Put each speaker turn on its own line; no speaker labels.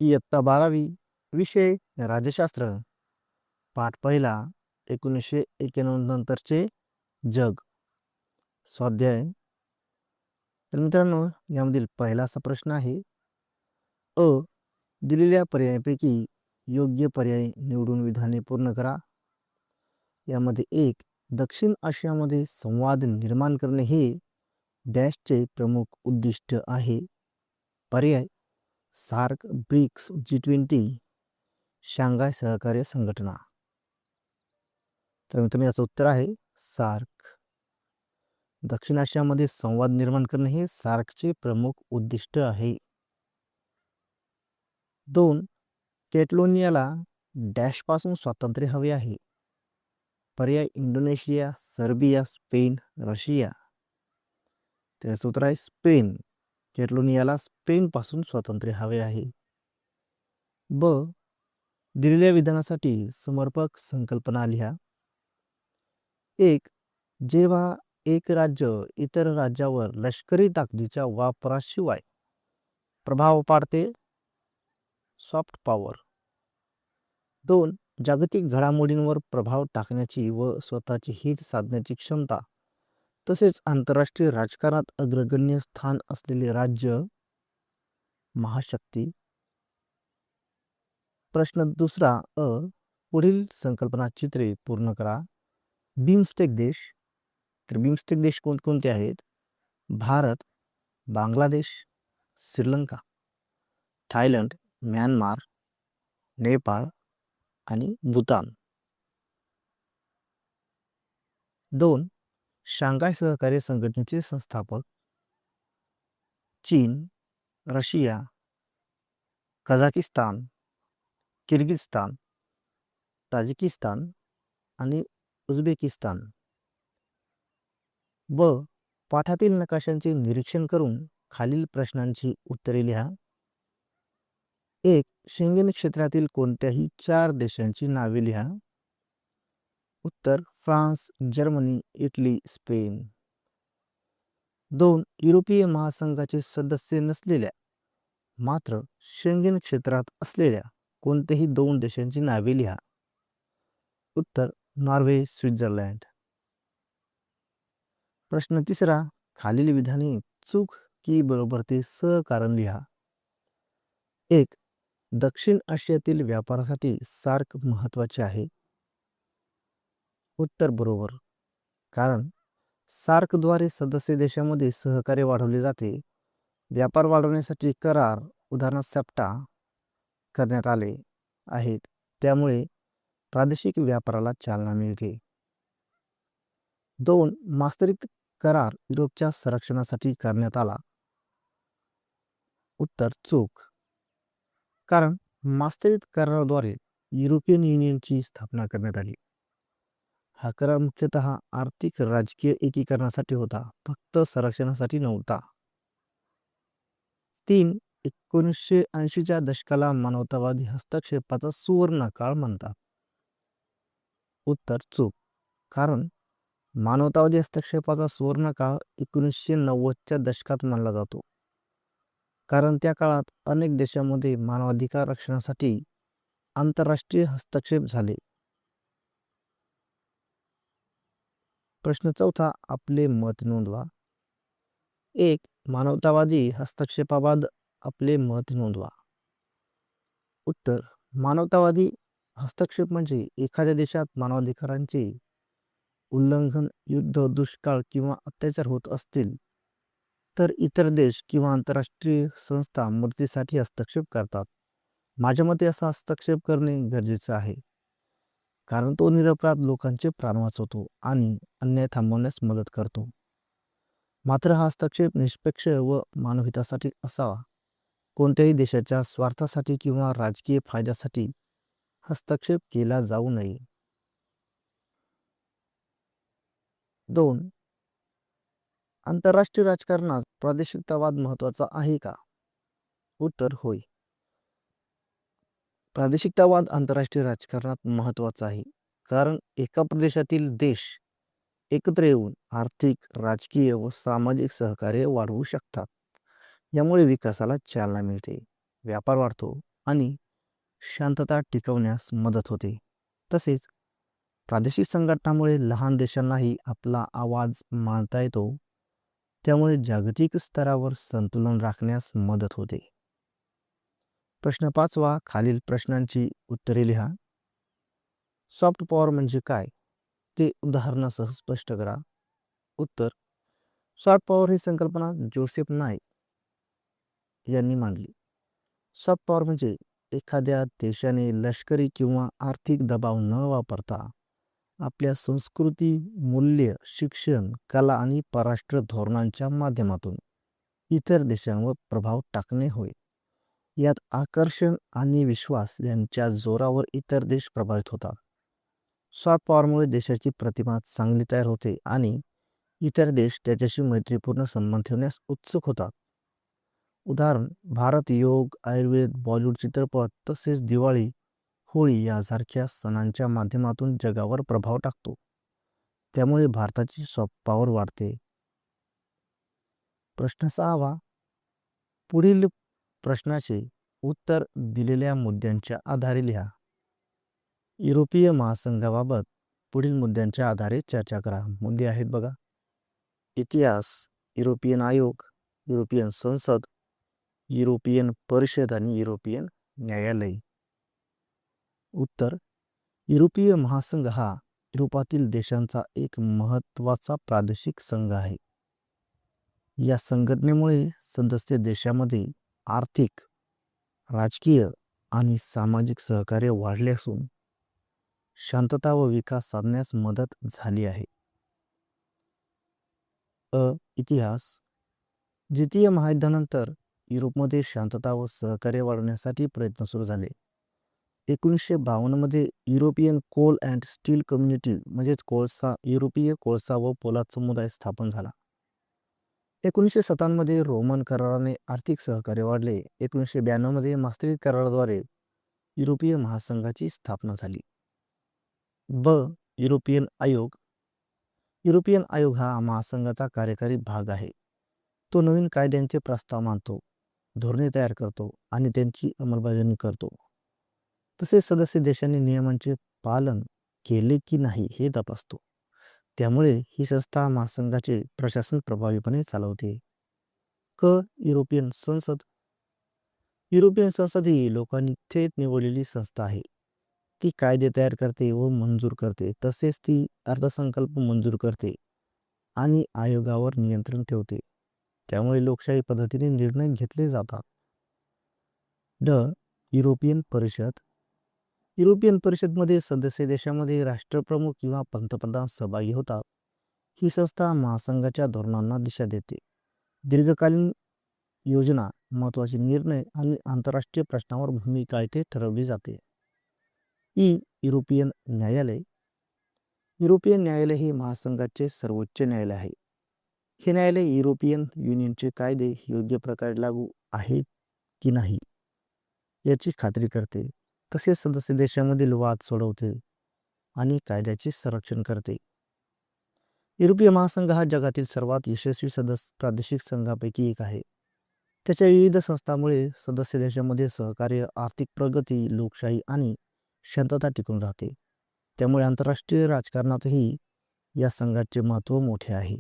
इयत्ता 12वी विषय राज्यशास्त्र पाठ पहिला 1991 नंतरचे जग स्वाध्याय. तर मित्रांनो, यामधील पहिला असा प्रश्न आहे, अ दिलेल्या पर्यायापैकी योग्य पर्याय निवडून विधाने पूर्ण करा. यामध्ये एक, दक्षिण आशियामध्ये संवाद निर्माण करणे हे डॅशचे प्रमुख उद्दिष्ट आहे. पर्याय सार्क, ब्रिक्स, G20, शांघाय सहकार्य संघटना. तर मित्रांनो, याचं उत्तर आहे सार्क. दक्षिण आशियामध्ये संवाद निर्माण करणे हे सार्कचे प्रमुख उद्दिष्ट आहे. 2, कॅटलोनियाला डॅशपासून स्वातंत्र्य हवे आहे. पर्याय इंडोनेशिया, सर्बिया, स्पेन, रशिया. त्याचं उत्तर आहे स्पेन. कॅटलोनियाला स्पेनपासून स्वातंत्र्य हवे आहे. ब, दिलेल्या विधानासाठी समर्पक संकल्पना लिहा. 1, जेव्हा एक राज्य इतर राज्यावर लष्करी ताकदीच्या वापराशिवाय प्रभाव पाडते, सॉफ्ट पॉवर. 2, जागतिक घडामोडींवर प्रभाव टाकण्याची व स्वतःचे हित साधण्याची क्षमता तसेच आंतरराष्ट्रीय राजकारणात अग्रगण्य स्थान असलेले राज्य, महाशक्ती. प्रश्न दुसरा अ, पुढील संकल्पना चित्रे पूर्ण करा. बिमस्टेक देश. तर बिमस्टेक देश कोणकोणते आहेत? भारत, बांगलादेश, श्रीलंका, थायलंड, म्यानमार, नेपाळ आणि भूतान. 2, शांघाय सहकार्य संघटनेचे संस्थापक चीन, रशिया, कझाकिस्तान, किर्गिस्तान, ताजिकिस्तान आणि उझबेकिस्तान. ब, पाठातील नकाशांचे निरीक्षण करून खालील प्रश्नांची उत्तरे लिहा. 1, शेंगेन क्षेत्रातील कोणत्याही 4 देशांची नावे लिहा. उत्तर फ्रान्स, जर्मनी, इटली, स्पेन. 2, युरोपीय महासंघाचे सदस्य नसलेल्या मात्र शेंगेन क्षेत्रात असलेल्या कोणत्याही 2 देशांची नावे लिहा. उत्तर नॉर्वे, स्वित्झर्लंड. प्रश्न तिसरा, खालील विधाने चूक की बरोबर ते सहकारण लिहा. 1, दक्षिण आशियातील व्यापारासाठी सार्क महत्वाचे आहे. उत्तर बरोबर, कारण सार्कद्वारे सदस्य देशांमध्ये सहकार्य वाढवले जाते. व्यापार वाढवण्यासाठी करार, उदाहरणार्थ सेप्टा, करण्यात आले आहेत. त्यामुळे प्रादेशिक व्यापाराला चालना मिळते. 2, मास्त्रिक्ट करार युरोपच्या संरक्षणासाठी करण्यात आला. उत्तर चूक, कारण मास्त्रिक्ट कराराद्वारे युरोपियन युनियनची स्थापना करण्यात आली. हा करार मुख्यतः आर्थिक राजकीय एकीकरणासाठी होता, फक्त संरक्षणासाठी नव्हता. 3, 1980च्या दशकाला मानवतावादी हस्तक्षेपाचा सुवर्ण काळ म्हणतात. उत्तर चूक, कारण मानवतावादी हस्तक्षेपाचा सुवर्ण काळ 1990च्या दशकात मानला जातो, कारण त्या काळात अनेक देशांमध्ये मानवाधिकार रक्षणासाठी आंतरराष्ट्रीय हस्तक्षेप झाले. प्रश्न चौथा, आपले मत नोंदवा. 1, मानवतावादी हस्तक्षेपाबाबत आपले मत नोंदवा. उत्तर, मानवतावादी हस्तक्षेप म्हणजे एखाद्या देशात मानवाधिकारांचे उल्लंघन, युद्ध, दुष्काळ किंवा अत्याचार होत असतील तर इतर देश किंवा आंतरराष्ट्रीय संस्था मदतीसाठी हस्तक्षेप करतात. माझ्या मते असा हस्तक्षेप करणे गरजेचे आहे, कारण तो निरपराध लोकांचे प्राण वाचवतो आणि अन्याय थांबवण्यास मदत करतो. मात्र हा हस्तक्षेप निष्पक्ष व मानवहितासाठी असावा. कोणत्याही देशाच्या स्वार्थासाठी किंवा राजकीय फायद्यासाठी हस्तक्षेप केला जाऊ नये. 2, आंतरराष्ट्रीय राजकारणात प्रादेशिकतावाद महत्वाचा आहे का? उत्तर होय. प्रादेशिकतावाद आंतरराष्ट्रीय राजकारणात महत्वाचा आहे, कारण एका प्रदेशातील देश एकत्र येऊन आर्थिक, राजकीय व सामाजिक सहकार्य वाढवू शकतात. यामुळे विकासाला चालना मिळते, व्यापार वाढतो आणि शांतता टिकवण्यास मदत होते. तसेच प्रादेशिक संघटनामुळे लहान देशांनाही आपला आवाज मांडता येतो. त्यामुळे जागतिक स्तरावर संतुलन राखण्यास मदत होते. प्रश्न 5वा, खालील प्रश्नांची उत्तरे लिहा. सॉफ्ट पॉवर म्हणजे काय ते उदाहरणासह स्पष्ट करा. उत्तर: सॉफ्ट पॉवर ही संकल्पना जोसेफ नाय यांनी मांडली. सॉफ्ट पॉवर म्हणजे एखाद्या देशाने लष्करी किंवा आर्थिक दबाव न वापरता आपल्या संस्कृती, मूल्य, शिक्षण, कला आणि परराष्ट्र धोरणांच्या माध्यमातून इतर देशांवर प्रभाव टाकणे होय. यात आकर्षण आणि विश्वास यांच्या जोरावर इतर देश प्रभावित होतात. सॉफ्ट पॉवरमुळे देशाची प्रतिमा चांगली तयार होते आणि इतर देश त्याच्याशी मैत्रीपूर्ण संबंध ठेवण्यास उत्सुक होतात. उदाहरण: भारत योग, आयुर्वेद, बॉलिवूड चित्रपट तसेच दिवाळी, होळी यासारख्या सणांच्या माध्यमातून जगावर प्रभाव टाकतो. त्यामुळे भारताची सॉफ्ट पॉवर वाढते. प्रश्न 6वा, पुढील प्रश्नाचे उत्तर दिलेल्या मुद्द्यांच्या आधारे लिहा. युरोपीय महासंघाबाबत पुढील मुद्द्यांच्या आधारे चर्चा करा. मुद्दे आहेत बघा: इतिहास, युरोपियन आयोग, युरोपियन संसद, युरोपियन परिषद आणि युरोपियन न्यायालय. उत्तर: युरोपीय महासंघ हा युरोपातील देशांचा एक महत्त्वाचा प्रादेशिक संघ आहे. या संघटनेमुळे सदस्य देशामध्ये आर्थिक, राजकीय आणि सामाजिक सहकार्य वाढले असून शांतता व विकास साधण्यास मदत झाली आहे. इतिहास: द्वितीय महायुद्धानंतर युरोपमध्ये शांतता व सहकार्य वाढवण्यासाठी प्रयत्न सुरू झाले. 1952 मध्ये European coal and steel community म्हणजेच युरोपीय कोळसा व पोलाद समुदाय स्थापन झाला. 1957 मध्ये रोमन कराराने आर्थिक सहकार्य वाढले. 1992 मध्ये मास्त्रिट कराराद्वारे युरोपीय महासंघाची स्थापना झाली. युरोपियन आयोग. युरोपियन आयोग हा महासंघाचा कार्यकारी भाग आहे. तो नवीन कायद्यांचे प्रस्ताव मांडतो, धोरणे तयार करतो आणि त्यांची अंमलबजावणी करतो. तसेच सदस्य देशांनी नियमांचे पालन केले की नाही हे तपासतो. त्यामुळे ही संस्था महासंघाचे प्रशासन प्रभावीपणे चालवते. युरोपियन संसद. युरोपियन संसद ही लोकांनी थेट निवडलेली संस्था आहे. ती कायदे तयार करते व मंजूर करते. तसेच ती अर्थसंकल्प मंजूर करते आणि आयोगावर नियंत्रण ठेवते. त्यामुळे लोकशाही पद्धतीने निर्णय घेतले जातात. युरोपियन परिषद. युरोपियन परिषदमध्ये सदस्य देशामध्ये राष्ट्रप्रमुख किंवा पंतप्रधान सहभागी होतात. ही संस्था महासंघाच्या धोरणांना दिशा देते. दीर्घकालीन योजना, महत्त्वाचे निर्णय आणि आंतरराष्ट्रीय प्रश्नावर भूमिका येथे ठरवली जाते. युरोपियन न्यायालय. युरोपियन न्यायालय हे महासंघाचे सर्वोच्च न्यायालय आहे. हे न्यायालय युरोपियन युनियनचे कायदे योग्य प्रकारे लागू आहेत की नाही याची खात्री करते. तसेच सदस्य देशांमधील वाद सोडवते आणि कायद्याचे संरक्षण करते. युरोपीय महासंघ हा जगातील सर्वात यशस्वी प्रादेशिक संघापैकी एक आहे. त्याच्या विविध संस्थांमुळे सदस्य देशांमध्ये सहकार्य, आर्थिक प्रगती, लोकशाही आणि शांतता टिकून राहते. त्यामुळे आंतरराष्ट्रीय राजकारणातही या संघाचे महत्त्व मोठे आहे.